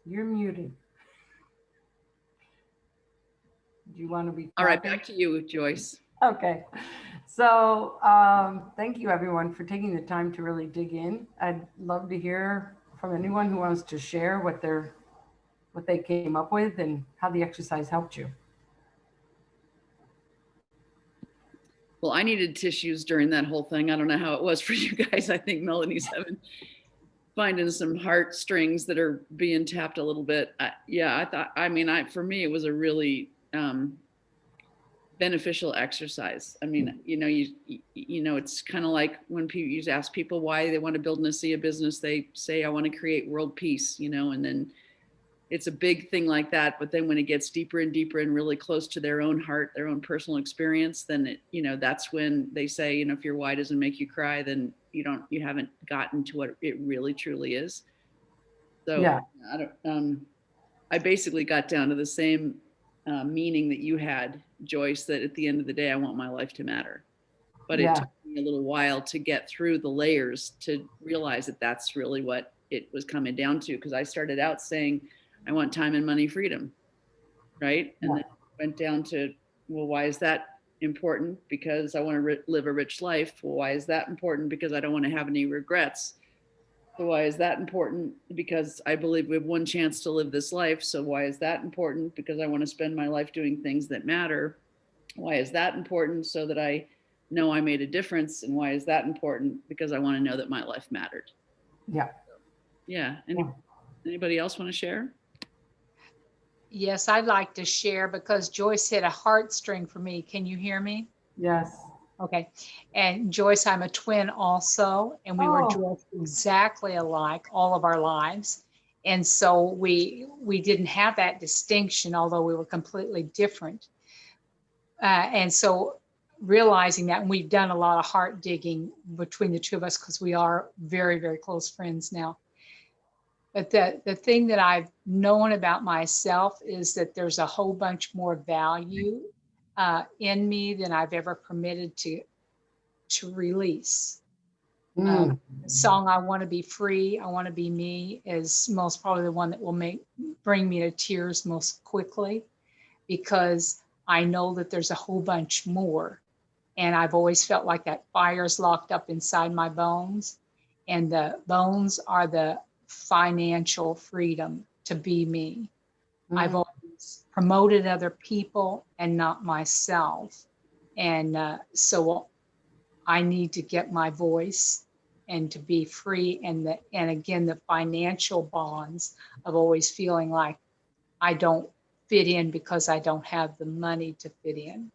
You're muted. Do you want to be All right, talking? back to you, Joyce. Okay. So, thank you everyone for taking the time to really dig in. I'd love to hear from anyone who wants to share what they came up with and how the exercise helped you. Well, I needed tissues during that whole thing. I don't know how it was for you guys. I think Melanie's finding some heartstrings that are being tapped a little bit. Yeah, I thought. I mean, for me, it was a really beneficial exercise. I mean, it's kind of like when people you ask people why they want to build and see a business, they say, I want to create world peace, and then it's a big thing like that. But then when it gets deeper and deeper and really close to their own heart, their own personal experience, then that's when they say, if your why doesn't make you cry, then you haven't gotten to what it really truly is. So Yeah. I don't, I basically got down to the same meaning that you had, Joyce, that at the end of the day, I want my life to matter. But it Yeah. took me a little while to get through the layers to realize that that's really what it was coming down to. Because I started out saying, I want time and money freedom, right? And Yeah. then went down to, well, why is that important? Because I want to live a rich life. Well, why is that important? Because I don't want to have any regrets. So why is that important? Because I believe we have one chance to live this life. So why is that important? Because I want to spend my life doing things that matter. Why is that important? So that I know I made a difference. And why is that important? Because I want to know that my life mattered. Yeah. Yeah. Yeah. Anybody else want to share? Yes, I'd like to share because Joyce hit a heartstring for me. Can you hear me? Yes. Okay. And Joyce, I'm a twin also, and we were Oh, dressed exactly alike all of our lives. And so we didn't have that distinction, although we were completely different. And so realizing that, and we've done a lot of heart digging between the two of us because we are very, very close friends now. But the thing that I've known about myself is that there's a whole bunch more value in me than I've ever permitted to release. mm, The song "I Want to Be Free, I Want to Be Me" is most probably the one that will bring me to tears most quickly because I know that there's a whole bunch more, and I've always felt like that fire's locked up inside my bones, and the bones are the financial freedom to be me. I've mm, always promoted other people and not myself. And so I need to get my voice and to be free. And again, the financial bonds of always feeling like I don't fit in because I don't have the money to fit in.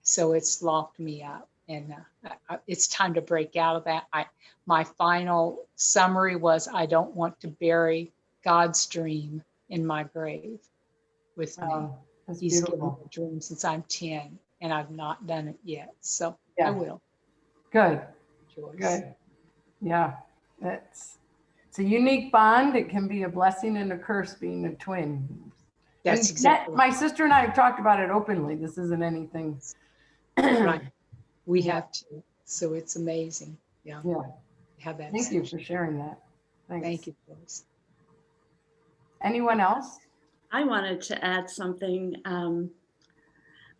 So it's locked me up, and it's time to break out of that. My final summary was, I don't want to bury God's dream in my grave with me. oh, that's He's given me beautiful. a dream since I'm 10, and I've not done it yet. So I Yeah. will, Good. Joyce. Good. Yeah. It's a unique bond. It can be a blessing and a curse being a twin. That's And exactly my sister and I have talked about it openly. This isn't anything. right. Yeah. We have to. So it's amazing. Yeah, Yeah. have that Thank you session. for sharing that. Thank Thanks. you, Joyce. Anyone else? I wanted to add something.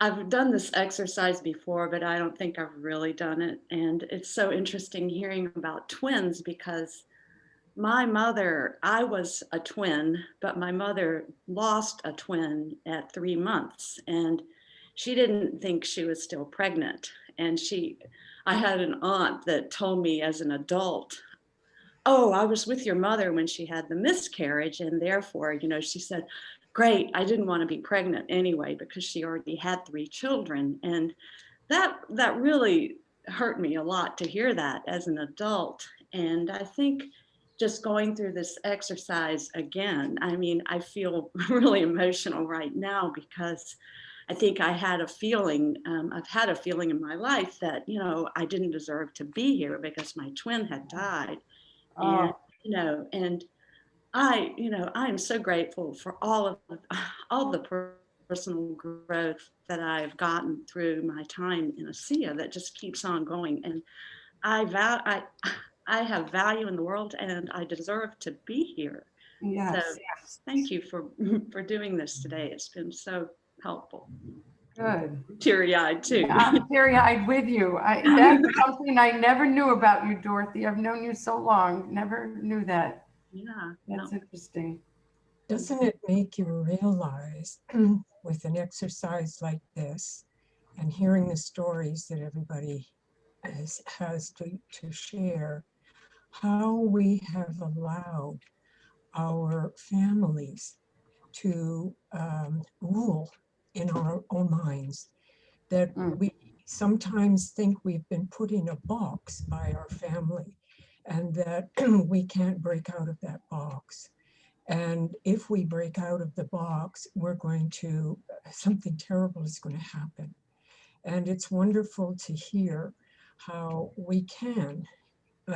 I've done this exercise before, but I don't think I've really done it. And it's so interesting hearing about twins because my mother, I was a twin, but my mother lost a twin at 3 months and she didn't think she was still pregnant. And I had an aunt that told me as an adult, oh, I was with your mother when she had the miscarriage. And therefore, she said, great, I didn't want to be pregnant anyway because she already had 3 children. And that really hurt me a lot to hear that as an adult. And I think just going through this exercise again, I mean, I feel really emotional right now because I think I've had a feeling in my life that, I didn't deserve to be here because my twin had died. And, Oh, and I'm so grateful for all the personal growth that I've gotten through my time in ASEA that just keeps on going. And I have value in the world and I deserve to be here. Yes. So thank you for doing this today. It's been so helpful. Good. Teary-eyed too. I'm teary-eyed with you. That's something I never knew about you, Dorothy. I've known you so long. Never knew that. Yeah. That's interesting. Doesn't it make you realize with an exercise like this and hearing the stories that everybody has to share, how we have allowed our families to rule in our own minds, that we sometimes think we've been put in a box by our family and that we can't break out of that box. And if we break out of the box, something terrible is going to happen. And it's wonderful to hear how we can,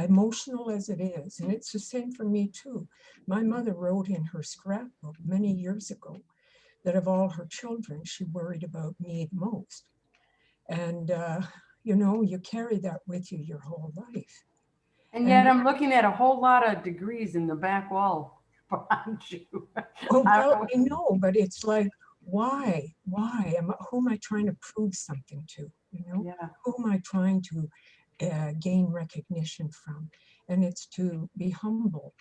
emotional as it is, and it's the same for me too. My mother wrote in her scrapbook many years ago that of all her children, she worried about me the most. And, you carry that with you your whole life. And yet I'm looking at a whole lot of degrees in the back wall behind you. Well, I know, but it's like, why? Who am I trying to prove something to? Yeah. Who am I trying to gain recognition from? And it's to be humble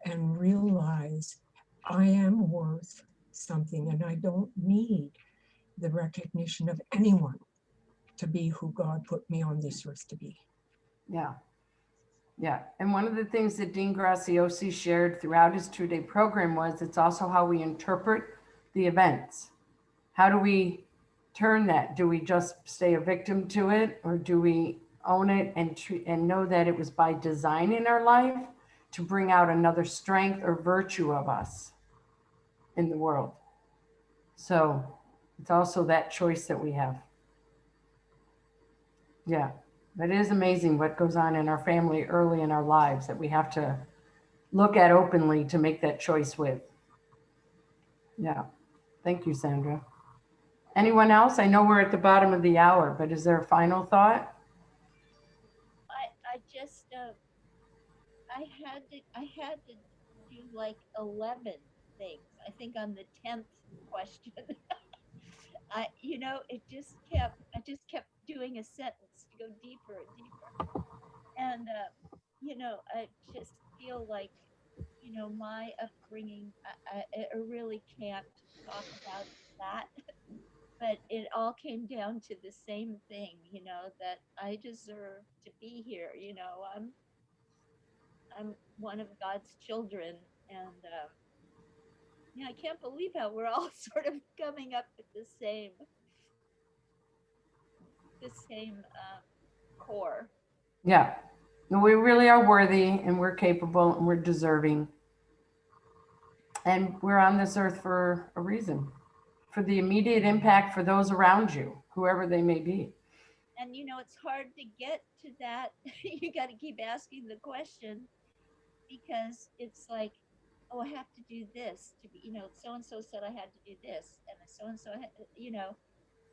and realize I am worth something and I don't need the recognition of anyone to be who God put me on this earth to be. Yeah. Yeah. And one of the things that Dean Graciosi shared throughout his 2-day program was it's also how we interpret the events. How do we turn that? Do we just stay a victim to it, or do we own it and know that it was by design in our life to bring out another strength or virtue of us in the world? So it's also that choice that we have. Yeah, it is amazing what goes on in our family early in our lives that we have to look at openly to make that choice with. Yeah, thank you, Sandra. Anyone else? I know we're at the bottom of the hour, but is there a final thought? I just I had to do like 11 things. I think on the 10th question, I just kept doing a sentence to go deeper and deeper. And I just feel like, my upbringing, I really can't talk about that, but it all came down to the same thing, that I deserve to be here. I'm one of God's children, and yeah, I can't believe how we're all sort of coming up with the same core. Yeah, we really are worthy and we're capable and we're deserving. And we're on this earth for a reason, for the immediate impact for those around you, whoever they may be. And it's hard to get to that. You got to keep asking the question, because it's like, oh, I have to do this to be, so and so said I had to do this, and so and so,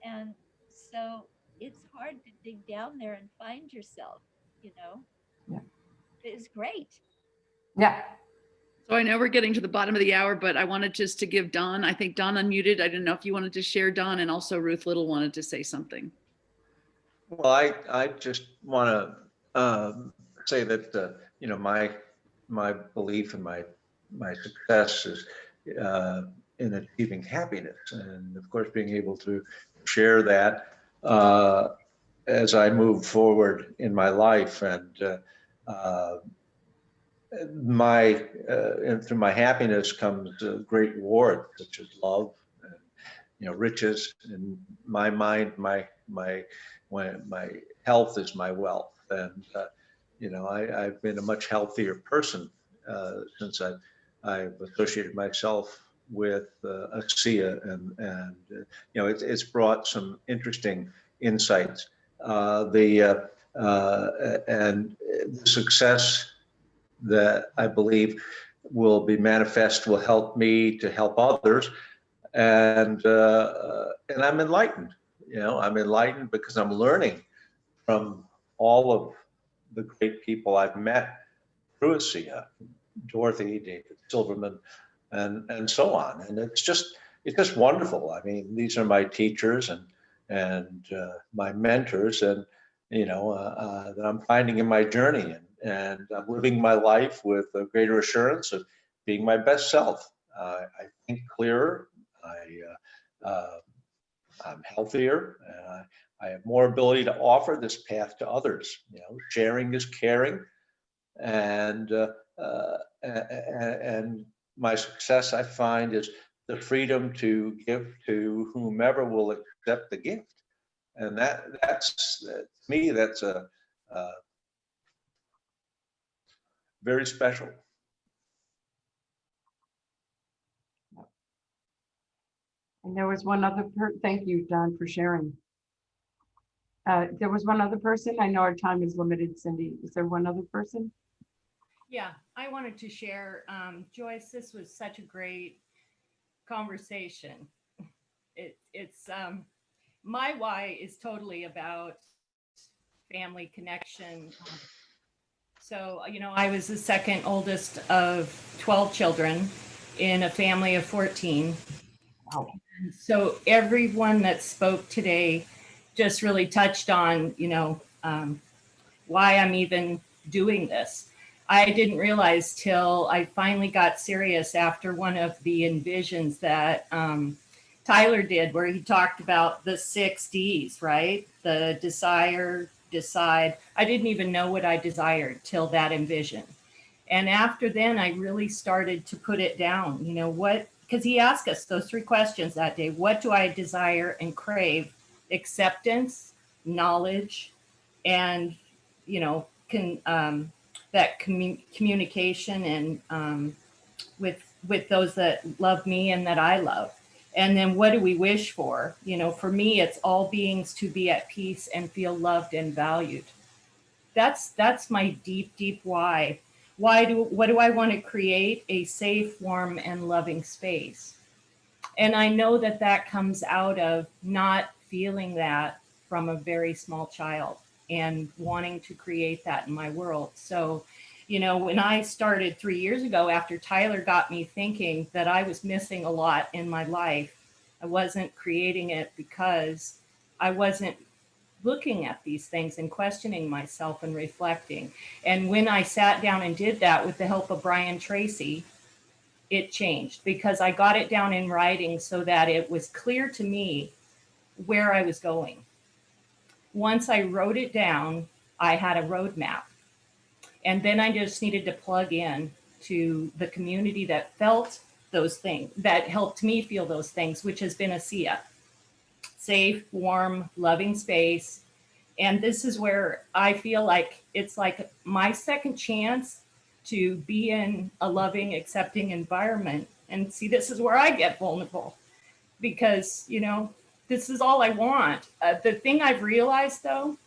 and so it's hard to dig down there and find yourself. Yeah. It's great. Yeah. So I know we're getting to the bottom of the hour, but I wanted just to give Don, I think Don unmuted. I didn't know if you wanted to share, Don, and also Ruth Little wanted to say something. Well, I just want to say that my belief and my success is in achieving happiness, and of course being able to share that as I move forward in my life, and and through my happiness comes great reward, such as love, and, riches. In my mind, my health is my wealth, and I've been a much healthier person since I've associated myself with ASEA, and it's brought some interesting insights. And the success that I believe will be manifest will help me to help others, and I'm enlightened. I'm enlightened because I'm learning from all of the great people I've met through ASEA, Dorothy, David Silverman, and so on. And it's just wonderful. I mean, these are my teachers and my mentors, and that I'm finding in my journey, and I'm living my life with a greater assurance of being my best self. I think clearer. I'm healthier. I have more ability to offer this path to others. Sharing is caring, and my success, I find, is the freedom to give to whomever will accept the gift, and that's to me, that's a very special. And there was one other thank you, Don, for sharing. There was one other person. I know our time is limited, Cindy. Is there one other person? Yeah, I wanted to share, Joyce, this was such a great conversation. It's my why is totally about family connection. So, I was the second oldest of 12 children in a family of 14. Wow. So everyone that spoke today just really touched on, why I'm even doing this. I didn't realize till I finally got serious after one of the envisions that Tyler did, where he talked about the 6 Ds, right? The desire, decide. I didn't even know what I desired till that envision. And after then, I really started to put it down, because he asked us those 3 questions that day. What do I desire and crave? Acceptance, knowledge, and, communication and with those that love me and that I love. And then what do we wish for? For me, it's all beings to be at peace and feel loved and valued. That's my deep, deep why. What do I want to create? A safe, warm, and loving space. And I know that comes out of not feeling that from a very small child and wanting to create that in my world. So, when I started 3 years ago, after Tyler got me thinking that I was missing a lot in my life, I wasn't creating it because I wasn't looking at these things and questioning myself and reflecting. And when I sat down and did that with the help of Brian Tracy, it changed because I got it down in writing so that it was clear to me where I was going. Once I wrote it down, I had a roadmap. And then I just needed to plug in to the community that felt those things, that helped me feel those things, which has been ASEA. Safe, warm, loving space. And this is where I feel like it's like my second chance to be in a loving, accepting environment. And see, this is where I get vulnerable because, this is all I want. The thing I've realized though,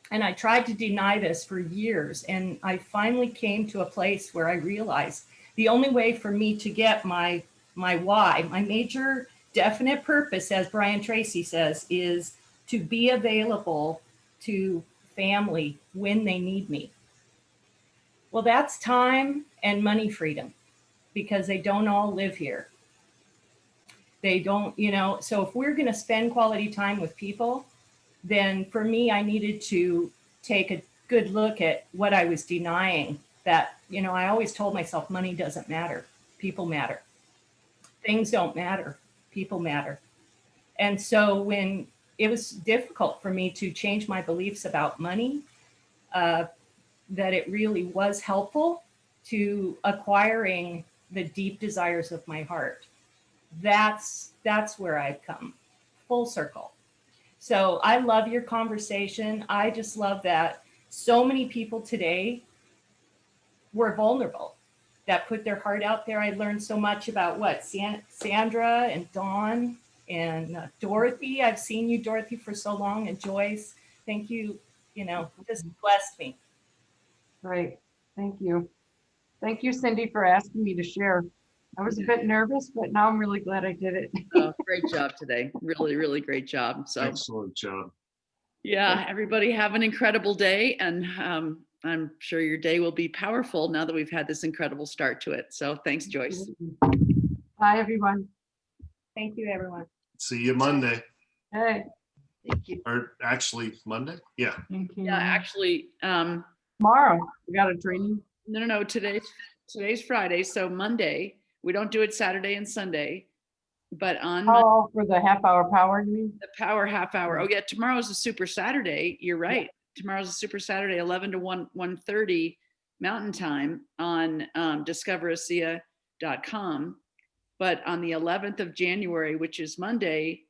and I tried to deny this for years, and I finally came to a place where I realized the only way for me to get my why, my major definite purpose, as Brian Tracy says, is to be available to family when they need me. Well, that's time and money freedom because they don't all live here. They don't, so if we're going to spend quality time with people, then for me, I needed to take a good look at what I was denying. That, I always told myself money doesn't matter. People matter. Things don't matter. People matter. And so when it was difficult for me to change my beliefs about money, that it really was helpful to acquiring the deep desires of my heart. That's where I've come full circle. So I love your conversation. I just love that so many people today were vulnerable, that put their heart out there. I learned so much about Sandra and Dawn and Dorothy. I've seen you, Dorothy, for so long, and Joyce. Thank you. This blessed me. Great. Thank you. Thank you, Cindy, for asking me to share. I was a bit nervous, but now I'm really glad I did it. Oh, great job today. Really, really great job. So Excellent job. yeah, everybody have an incredible day. And I'm sure your day will be powerful now that we've had this incredible start to it. So thanks, Joyce. Bye, everyone. Thank you, everyone. See you Monday, Hey. Thank you. or actually Monday. Yeah. Yeah, actually, Tomorrow, we got a training. no, today's Friday. So Monday, we don't do it Saturday and Sunday, but on Monday, Oh, for the half-hour power, you mean? the power half hour. Oh yeah, tomorrow's a super Saturday. You're right. Tomorrow's a super Saturday, 11 to 1:30 Mountain Time on discoverasia.com. But on the 11th of January, which is Monday,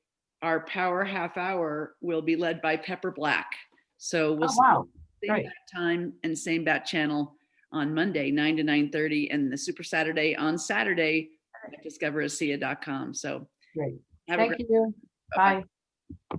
our power half hour will be led by Pepper Black. So we'll Oh, wow. same Great. bat time and same bat channel on Monday, 9 to 9:30, and the Super Saturday on Saturday at discoverasia.com. So Great. have a Thank great you. Bye-bye. Bye.